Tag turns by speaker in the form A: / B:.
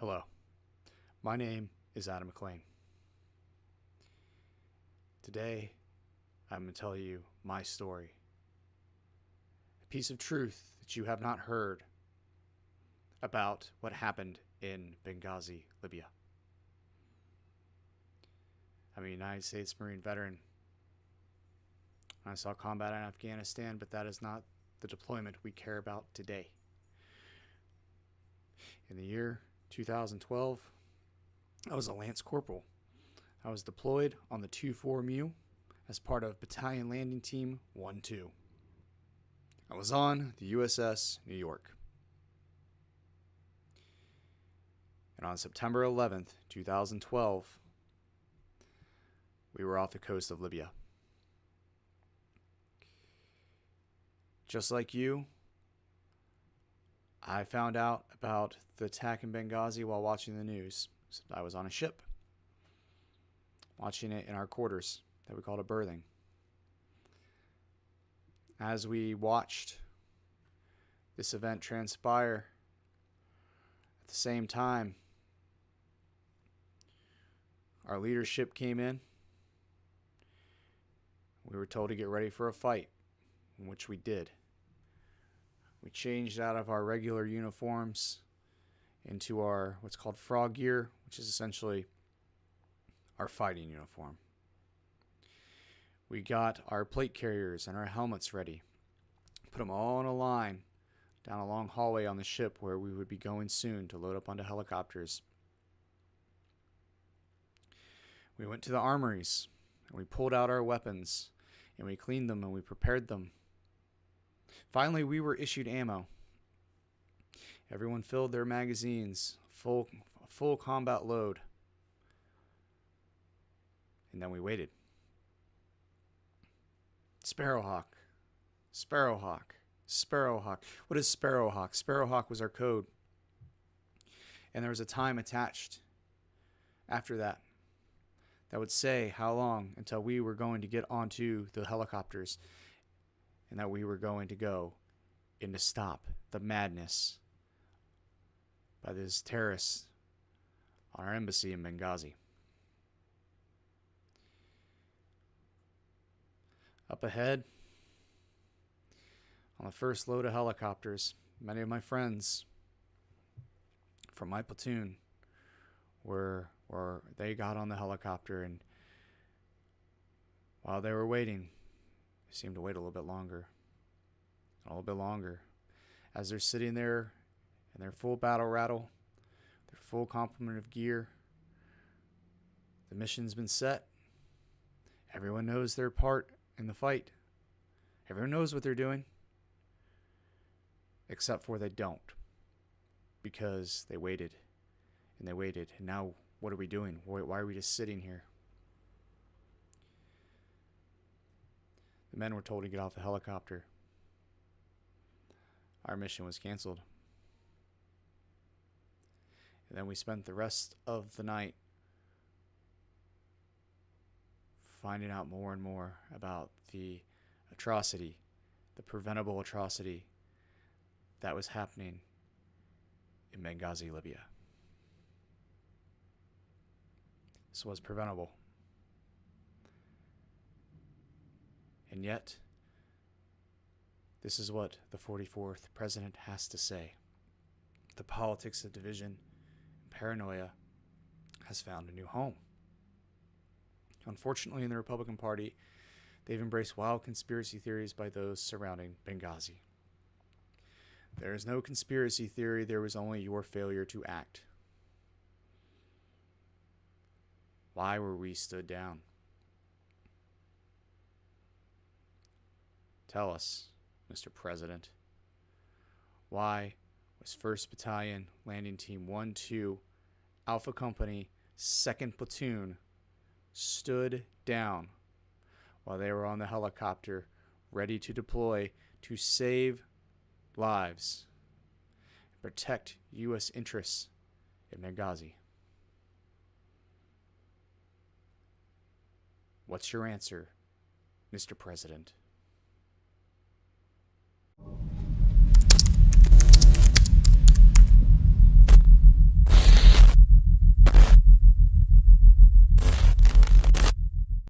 A: Hello, my name is Adam McLain. Today, I'm going to tell you my story, a piece of truth that you have not heard about what happened in Benghazi, Libya. I'm a United States Marine veteran. I saw combat in Afghanistan, but that is not the deployment we care about today. In the year 2012, I was a Lance Corporal. I was deployed on the 2-4 Mu as part of Battalion Landing Team 1-2. I was on the USS New York. And on September 11th, 2012, we were off the coast of Libya. Just like you, I found out about the attack in Benghazi while watching the news. I was on a ship, watching it in our quarters that we called a berthing. As we watched this event transpire, at the same time, our leadership came in. We were told to get ready for a fight, which we did. We changed out of our regular uniforms into our what's called frog gear, which is essentially our fighting uniform. We got our plate carriers and our helmets ready, put them all in a line down a long hallway on the ship where we would be going soon to load up onto helicopters. We went to the armories and we pulled out our weapons and we cleaned them and we prepared them. Finally, we were issued ammo. Everyone filled their magazines, full combat load. And then we waited. Sparrowhawk, Sparrowhawk, Sparrowhawk. What is Sparrowhawk? Sparrowhawk was our code. And there was a time attached after that would say how long until we were going to get onto the helicopters and that we were going to go in to stop the madness by these terrorists on our embassy in Benghazi. Up ahead, on the first load of helicopters, many of my friends from my platoon they got on the helicopter, and while they were waiting, they seemed to wait a little bit longer. As they're sitting there in their full battle rattle, their full complement of gear, the mission's been set. Everyone knows their part in the fight. Everyone knows what they're doing, except for they don't, because they waited, and now what are we doing? Why are we just sitting here? The men were told to get off the helicopter. Our mission was canceled. And then we spent the rest of the night finding out more and more about the atrocity, the preventable atrocity that was happening in Benghazi, Libya. This was preventable. And yet, this is what the 44th president has to say. The politics of division and paranoia has found a new home. Unfortunately, in the Republican Party, they've embraced wild conspiracy theories by those surrounding Benghazi. There is no conspiracy theory, there was only your failure to act. Why were we stood down? Tell us, Mr. President, why was 1st Battalion Landing Team 1-2 Alpha Company 2nd Platoon stood down while they were on the helicopter ready to deploy to save lives and protect U.S. interests in Benghazi? What's your answer, Mr. President?